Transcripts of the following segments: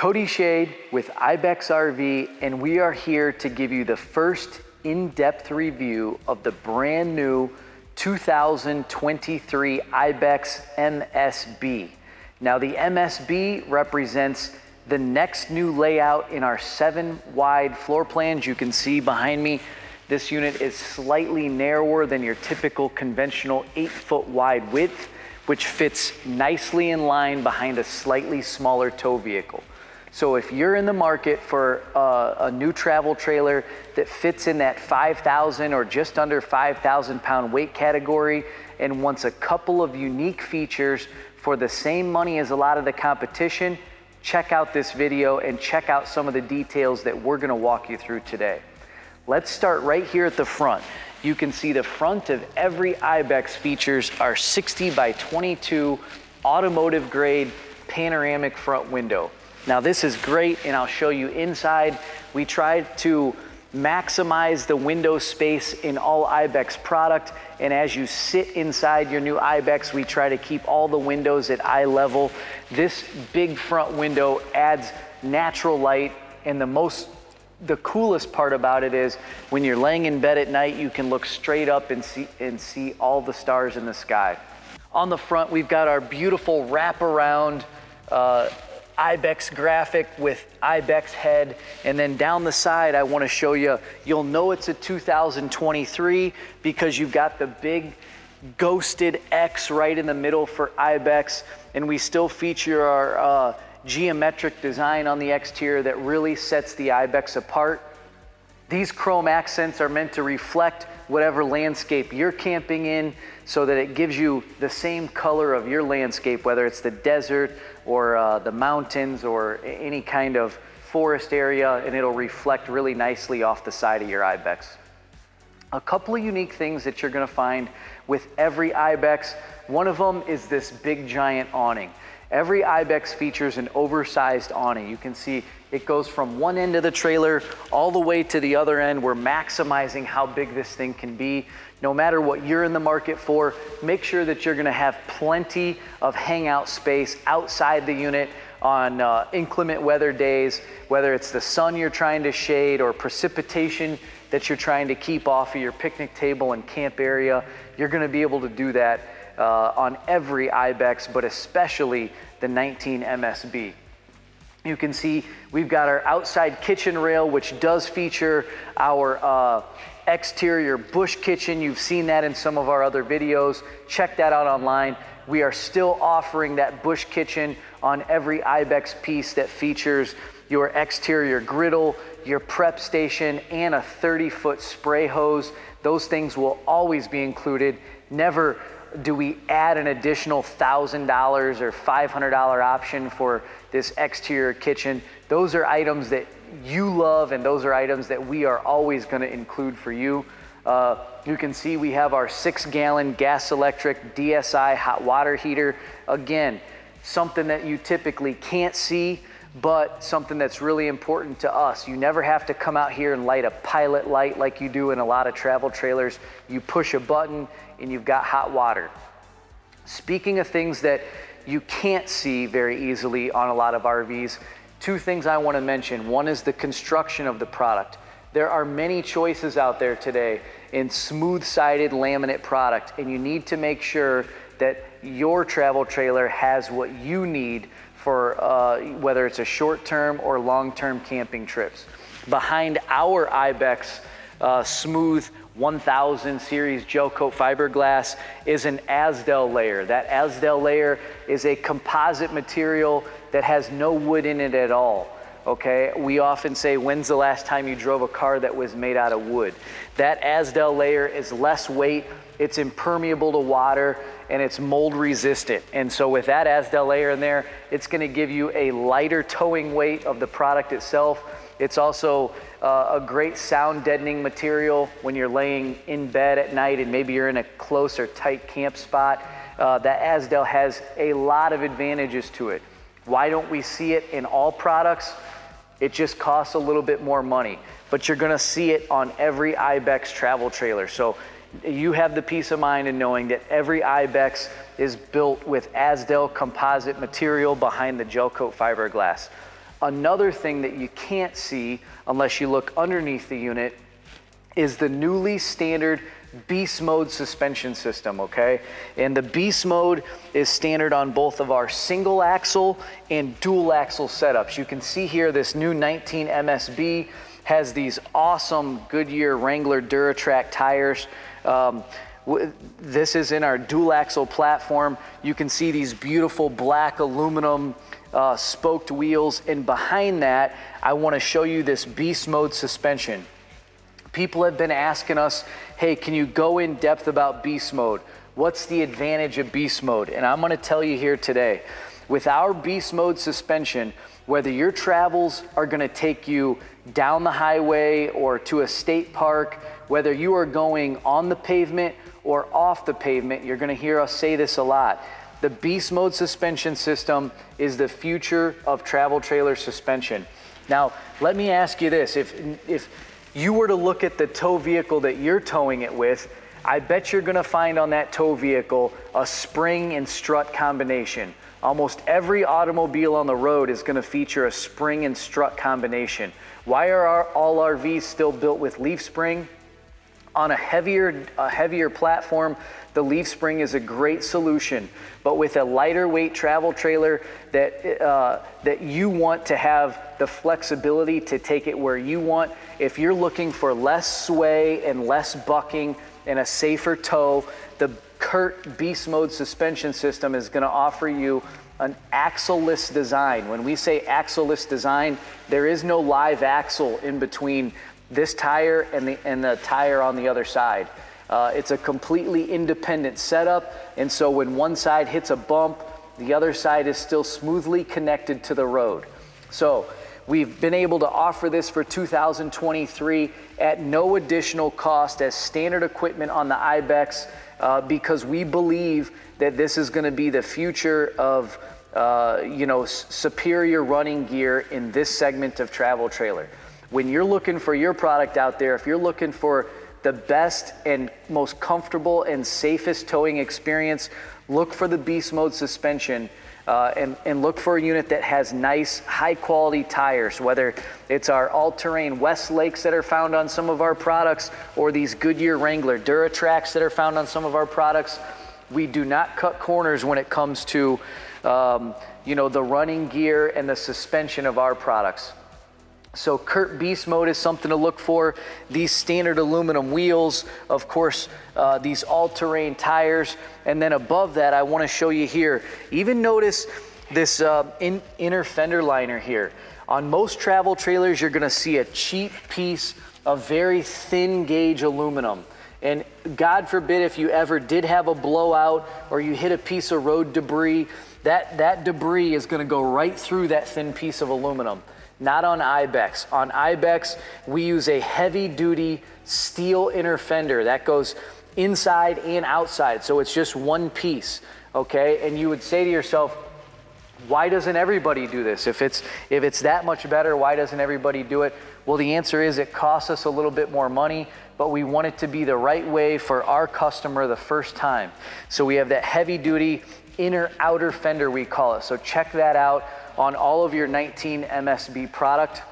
Cody Shade with Ibex RV, and we are here to give you the first in-depth review of the brand new 2023 Ibex MSB. Now the MSB represents the next new layout in our 7 wide floor plans. You can see behind me, this unit is slightly narrower than your typical conventional 8-foot wide width, which fits nicely in line behind a slightly smaller tow vehicle. So if you're in the market for a new travel trailer that fits in that 5,000 or just under 5,000 pound weight category and wants a couple of unique features for the same money as a lot of the competition, check out this video and check out some of the details that we're gonna walk you through today. Let's start right here at the front. You can see the front of every Ibex features our 60 by 22 automotive grade panoramic front window. Now this is great, and I'll show you inside. We tried to maximize the window space in all Ibex product, and as you sit inside your new Ibex, we try to keep all the windows at eye level. This big front window adds natural light, and the coolest part about it is when you're laying in bed at night, you can look straight up and see all the stars in the sky. On the front, we've got our beautiful wraparound Ibex graphic with Ibex head, and then down the side I want to show you, you'll know it's a 2023 because you've got the big ghosted X right in the middle for Ibex, and we still feature our geometric design on the exterior that really sets the Ibex apart. These chrome accents are meant to reflect whatever landscape you're camping in so that it gives you the same color of your landscape, whether it's the desert or the mountains or any kind of forest area, and it'll reflect really nicely off the side of your Ibex. A couple of unique things that you're gonna find with every Ibex. One of them is this big giant awning. Every Ibex features an oversized awning. You can see it goes from one end of the trailer all the way to the other end. We're maximizing how big this thing can be. No matter what you're in the market for, make sure that you're gonna have plenty of hangout space outside the unit on inclement weather days, whether it's the sun you're trying to shade or precipitation that you're trying to keep off of your picnic table and camp area. You're gonna be able to do that on every Ibex, but especially the 19 MSB. You can see we've got our outside kitchen rail, which does feature our exterior bush kitchen. You've seen that in some of our other videos. Check that out online. We are still offering that bush kitchen on every Ibex piece that features your exterior griddle, your prep station, and a 30-foot spray hose. Those things will always be included. Never do we add an additional $1,000 or $500 option for this exterior kitchen. Those are items that you love, and those are items that we are always going to include for you. You can see we have our 6-gallon gas electric DSI hot water heater. Again, something that you typically can't see, but something that's really important to us. You never have to come out here and light a pilot light like you do in a lot of travel trailers. You push a button and you've got hot water. Speaking of things that you can't see very easily on a lot of RVs, 2 things I want to mention. One is the construction of the product. There are many choices out there today in smooth-sided laminate product, and you need to make sure that your travel trailer has what you need for whether it's a short-term or long-term camping trips. Behind our Ibex smooth 1000 series gel coat fiberglass is an Azdel layer. That Azdel layer is a composite material that has no wood in it at all. Okay, we often say, when's the last time you drove a car that was made out of wood? That Azdel layer is less weight, it's impermeable to water, and it's mold resistant. And so with that Azdel layer in there, it's gonna give you a lighter towing weight of the product itself. It's also a great sound deadening material when you're laying in bed at night and maybe you're in a close or tight camp spot. That Azdel has a lot of advantages to it. Why don't we see it in all products? It just costs a little bit more money, but you're gonna see it on every Ibex travel trailer. So you have the peace of mind in knowing that every Ibex is built with Azdel composite material behind the gel coat fiberglass. Another thing that you can't see unless you look underneath the unit is the newly standard Beast Mode suspension system, okay? And the Beast Mode is standard on both of our single axle and dual axle setups. You can see here this new 19 MSB has these awesome Goodyear Wrangler Duratrack tires. This is in our dual axle platform. You can see these beautiful black aluminum spoked wheels, and behind that I want to show you this Beast Mode suspension. People have been asking us, hey, can you go in depth about Beast Mode? What's the advantage of Beast Mode? And I'm going to tell you here today, with our Beast Mode suspension, whether your travels are going to take you down the highway or to a state park, whether you are going on the pavement or off the pavement, you're going to hear us say this a lot. The Beast Mode suspension system is the future of travel trailer suspension. Now, let me ask you this. If you were to look at the tow vehicle that you're towing it with, I bet you're going to find on that tow vehicle a spring and strut combination. Almost every automobile on the road is going to feature a spring and strut combination. Why are all RVs still built with leaf spring? On a heavier platform, the leaf spring is a great solution, but with a lighter weight travel trailer that you want to have the flexibility to take it where you want, if you're looking for less sway and less bucking and a safer tow, the CURT Beast Mode suspension system is going to offer you an axle-less design. When we say axle-less design, there is no live axle in between this tire and the tire on the other side. It's a completely independent setup, and so when one side hits a bump, the other side is still smoothly connected to the road. So we've been able to offer this for 2023 at no additional cost as standard equipment on the Ibex because we believe that this is going to be the future of superior running gear in this segment of travel trailer. When you're looking for your product out there, if you're looking for the best and most comfortable and safest towing experience, look for the Beast Mode suspension and look for a unit that has nice, high-quality tires, whether it's our all-terrain Westlakes that are found on some of our products or these Goodyear Wrangler Duratracks that are found on some of our products. We do not cut corners when it comes to the running gear and the suspension of our products. So CURT Beast Mode is something to look for. These standard aluminum wheels, of course, these all-terrain tires, and then above that, I want to show you here. Even notice this inner fender liner here. On most travel trailers, you're going to see a cheap piece of very thin gauge aluminum. And God forbid if you ever did have a blowout or you hit a piece of road debris, that debris is going to go right through that thin piece of aluminum. Not on Ibex. On Ibex, we use a heavy-duty steel inner fender that goes inside and outside, so it's just one piece, okay? And you would say to yourself, why doesn't everybody do this? If it's that much better, why doesn't everybody do it? Well, the answer is it costs us a little bit more money, but we want it to be the right way for our customer the first time. So we have that heavy-duty inner-outer fender, we call it. So check that out on all of your 19 MSB product.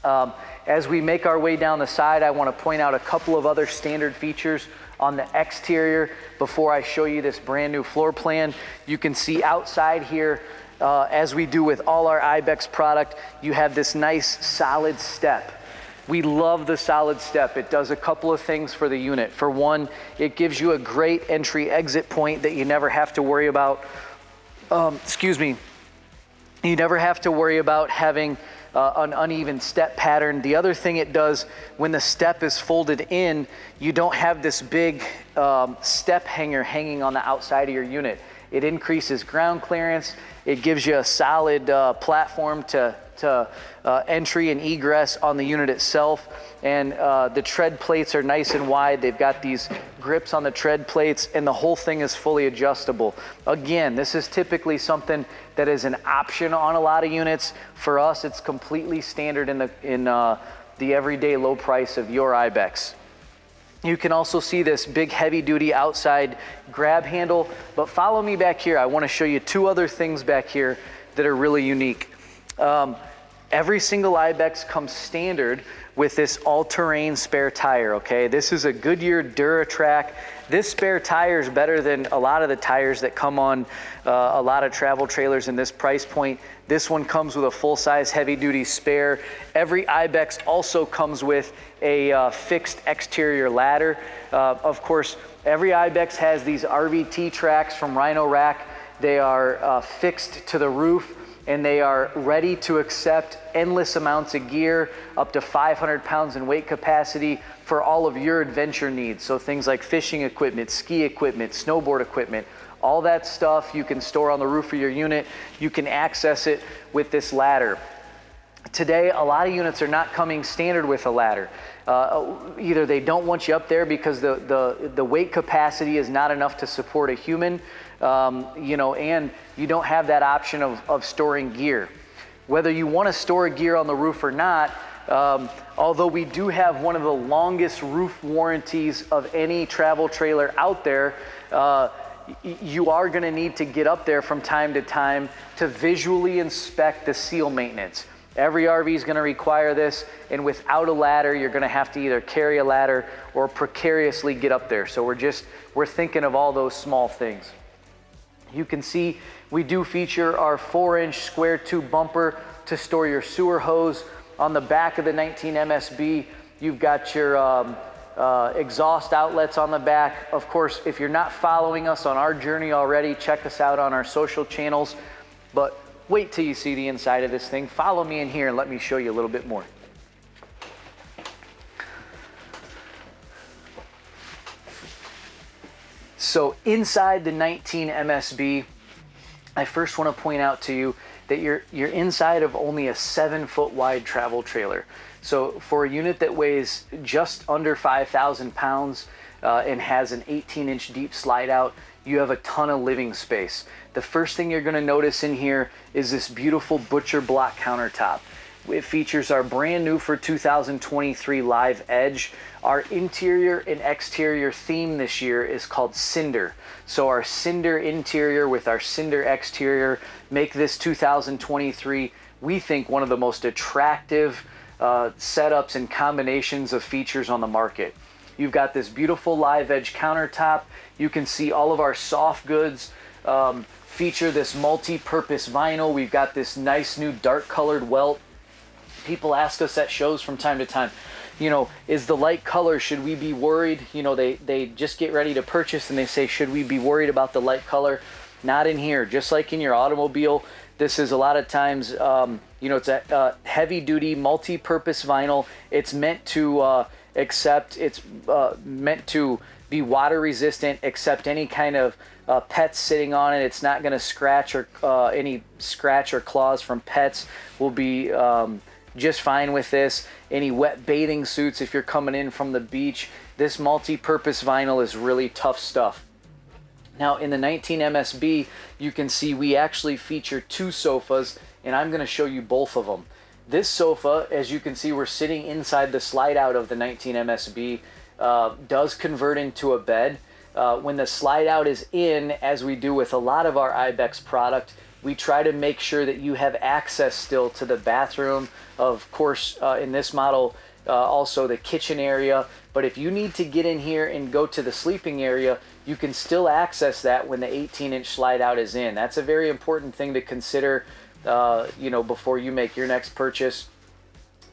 As we make our way down the side, I want to point out a couple of other standard features on the exterior before I show you this brand new floor plan. You can see outside here, as we do with all our Ibex product, you have this nice solid step. We love the solid step. It does a couple of things for the unit. For one, it gives you a great entry exit point that you never have to worry about. You never have to worry about having an uneven step pattern. The other thing it does, when the step is folded in, you don't have this big step hanger hanging on the outside of your unit. It increases ground clearance. It gives you a solid platform to entry and egress on the unit itself. And the tread plates are nice and wide. They've got these grips on the tread plates, and the whole thing is fully adjustable. Again, this is typically something that is an option on a lot of units. For us, it's completely standard in the everyday low price of your Ibex. You can also see this big heavy-duty outside grab handle, but follow me back here. I want to show you two other things back here that are really unique. Every single Ibex comes standard with this all-terrain spare tire, okay? This is a Goodyear DuraTrack. This spare tire is better than a lot of the tires that come on a lot of travel trailers in this price point. This one comes with a full-size heavy-duty spare. Every Ibex also comes with a fixed exterior ladder. Of course, every Ibex has these RVT tracks from Rhino Rack. They are fixed to the roof, and they are ready to accept endless amounts of gear, up to 500 pounds in weight capacity for all of your adventure needs. So things like fishing equipment, ski equipment, snowboard equipment, all that stuff you can store on the roof of your unit. You can access it with this ladder. Today, a lot of units are not coming standard with a ladder. Either they don't want you up there because the weight capacity is not enough to support a human, and you don't have that option of storing gear. Whether you want to store gear on the roof or not, although we do have one of the longest roof warranties of any travel trailer out there, you are going to need to get up there from time to time to visually inspect the seal maintenance. Every RV is going to require this, and without a ladder, you're going to have to either carry a ladder or precariously get up there. So we're thinking of all those small things. You can see we do feature our 4-inch square tube bumper to store your sewer hose. On the back of the 19MSB, you've got your exhaust outlets on the back. Of course, if you're not following us on our journey already, check us out on our social channels. But wait till you see the inside of this thing. Follow me in here and let me show you a little bit more. So inside the 19MSB, I first want to point out to you that you're inside of only a 7-foot wide travel trailer. So for a unit that weighs just under 5,000 pounds and has an 18-inch deep slide out, you have a ton of living space. The first thing you're going to notice in here is this beautiful butcher block countertop. It features our brand new for 2023 Live Edge. Our interior and exterior theme this year is called Cinder. So our Cinder interior with our Cinder exterior make this 2023, we think, one of the most attractive setups and combinations of features on the market. You've got this beautiful Live Edge countertop. You can see all of our soft goods feature this multi-purpose vinyl. We've got this nice new dark colored welt. People ask us at shows from time to time, is the light color, should we be worried? They just get ready to purchase and they say, should we be worried about the light color? Not in here. Just like in your automobile, this is a lot of times, it's a heavy duty multi-purpose vinyl. It's meant to meant to be water resistant, accept any kind of pets sitting on it. It's not going to scratch, or any scratch or claws from pets will be just fine with this. Any wet bathing suits, if you're coming in from the beach, this multi-purpose vinyl is really tough stuff. Now in the 19MSB, you can see we actually feature 2 sofas, and I'm going to show you both of them. This sofa, as you can see, we're sitting inside the slide out of the 19MSB, does convert into a bed. When the slide out is in, as we do with a lot of our Ibex product, we try to make sure that you have access still to the bathroom. Of course, in this model, also the kitchen area. But if you need to get in here and go to the sleeping area, you can still access that when the 18-inch slide out is in. That's a very important thing to consider, before you make your next purchase.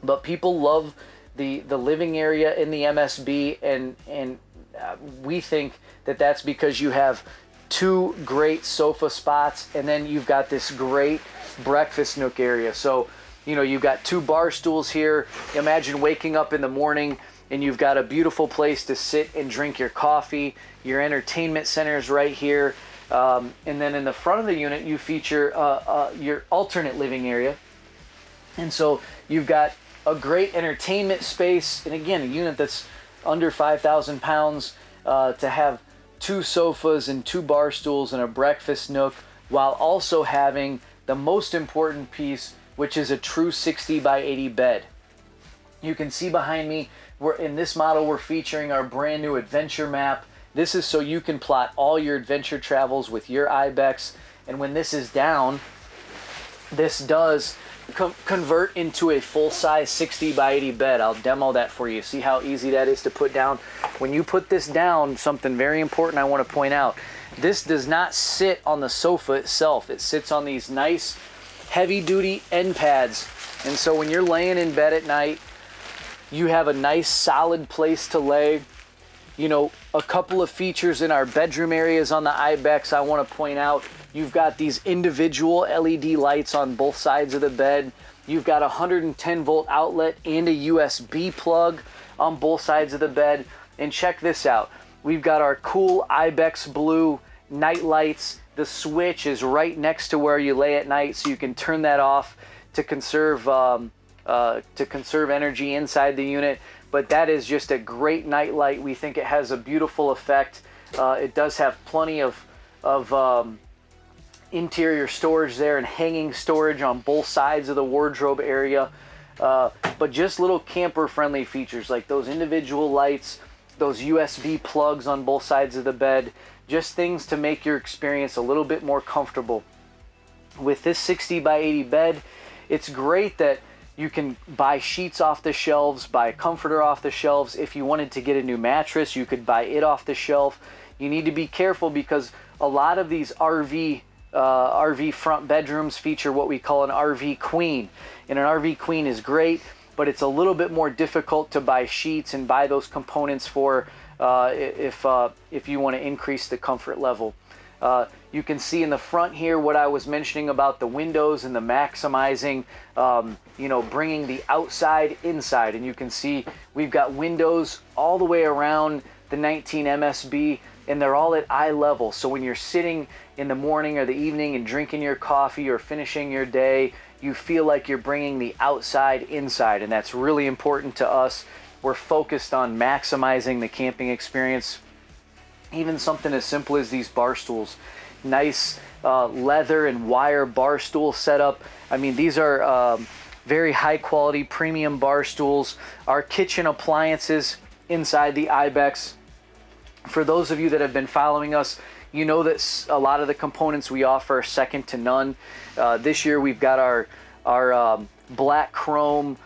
But people love the living area in the MSB, and we think that that's because you have 2 great sofa spots, and then you've got this great breakfast nook area. So, you've got 2 bar stools here. Imagine waking up in the morning and you've got a beautiful place to sit and drink your coffee. Your entertainment center is right here. And then in the front of the unit, you feature your alternate living area. And so you've got a great entertainment space. And again, a unit that's under 5,000 pounds, to have 2 sofas and 2 bar stools and a breakfast nook, while also having the most important piece, which is a true 60 by 80 bed. You can see behind me, in this model, we're featuring our brand new adventure map. This is so you can plot all your adventure travels with your Ibex. And when this is down, this does convert into a full-size 60 by 80 bed. I'll demo that for you. See how easy that is to put down. When you put this down, something very important I want to point out. This does not sit on the sofa itself. It sits on these nice heavy-duty end pads. And so when you're laying in bed at night, you have a nice solid place to lay. You know, a couple of features in our bedroom areas on the Ibex I want to point out. You've got these individual LED lights on both sides of the bed. You've got a 110 volt outlet and a USB plug on both sides of the bed. And check this out. We've got our cool Ibex blue night lights. The switch is right next to where you lay at night, so you can turn that off to conserve energy inside the unit. But that is just a great night light. We think it has a beautiful effect. It does have plenty of interior storage there and hanging storage on both sides of the wardrobe area. But just little camper friendly features like those individual lights, those USB plugs on both sides of the bed, just things to make your experience a little bit more comfortable. With this 60 by 80 bed, it's great that you can buy sheets off the shelves, buy a comforter off the shelves. If you wanted to get a new mattress, you could buy it off the shelf. You need to be careful because a lot of these RV front bedrooms feature what we call an RV queen. And an RV queen is great, but it's a little bit more difficult to buy sheets and buy those components for if you want to increase the comfort level. You can see in the front here what I was mentioning about the windows and the maximizing, bringing the outside inside. And you can see we've got windows all the way around the 19 MSB, and they're all at eye level. So when you're sitting in the morning or the evening and drinking your coffee or finishing your day, you feel like you're bringing the outside inside, and that's really important to us. We're focused on maximizing the camping experience. Even something as simple as these bar stools. Nice leather and wire bar stool setup. I mean, these are very high quality premium bar stools. Our kitchen appliances inside the Ibex. For those of you that have been following us, you know that a lot of the components we offer are second to none. This year we've got our black chrome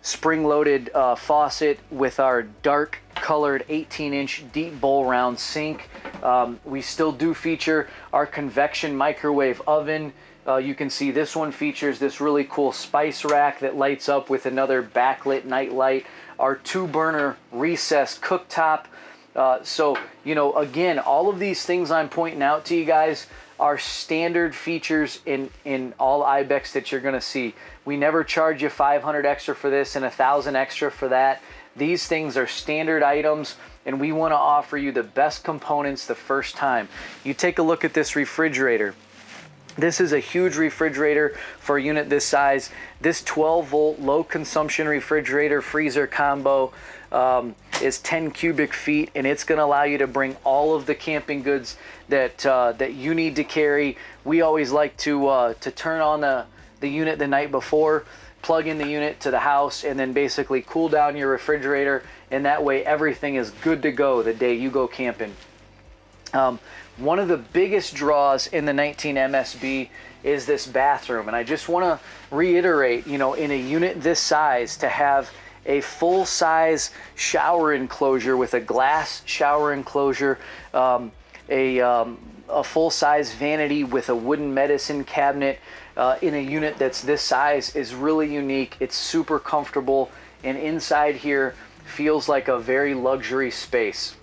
spring-loaded faucet with our dark colored 18-inch deep bowl round sink. We still do feature our convection microwave oven. You can see this one features this really cool spice rack that lights up with another backlit night light. Our 2-burner recessed cooktop. So, again, all of these things I'm pointing out to you guys are standard features in all Ibex that you're going to see. We never charge you $500 extra for this and $1,000 extra for that. These things are standard items, and we want to offer you the best components the first time. You take a look at this refrigerator. This is a huge refrigerator for a unit this size. This 12-volt low-consumption refrigerator freezer combo is 10 cubic feet, and it's going to allow you to bring all of the camping goods that you need to carry. We always like to turn on the unit the night before, plug in the unit to the house, and then basically cool down your refrigerator, and that way everything is good to go the day you go camping. One of the biggest draws in the 19 MSB is this bathroom, and I just want to reiterate, in a unit this size, to have a full-size shower enclosure with a glass shower enclosure, a full-size vanity with a wooden medicine cabinet in a unit that's this size is really unique. It's super comfortable, and inside here feels like a very luxury space.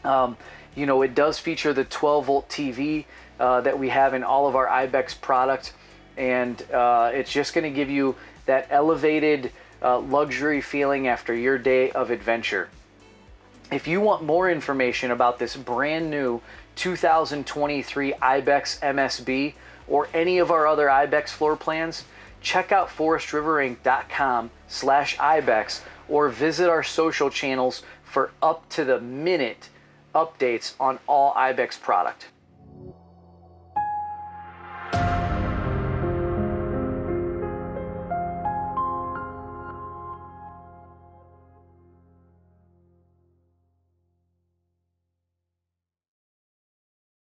It does feature the 12-volt TV that we have in all of our Ibex products, and it's just going to give you that elevated luxury feeling after your day of adventure. If you want more information about this brand new 2023 Ibex MSB or any of our other Ibex floor plans, check out forestriverink.com/Ibex or visit our social channels for up-to-the-minute updates on all Ibex product.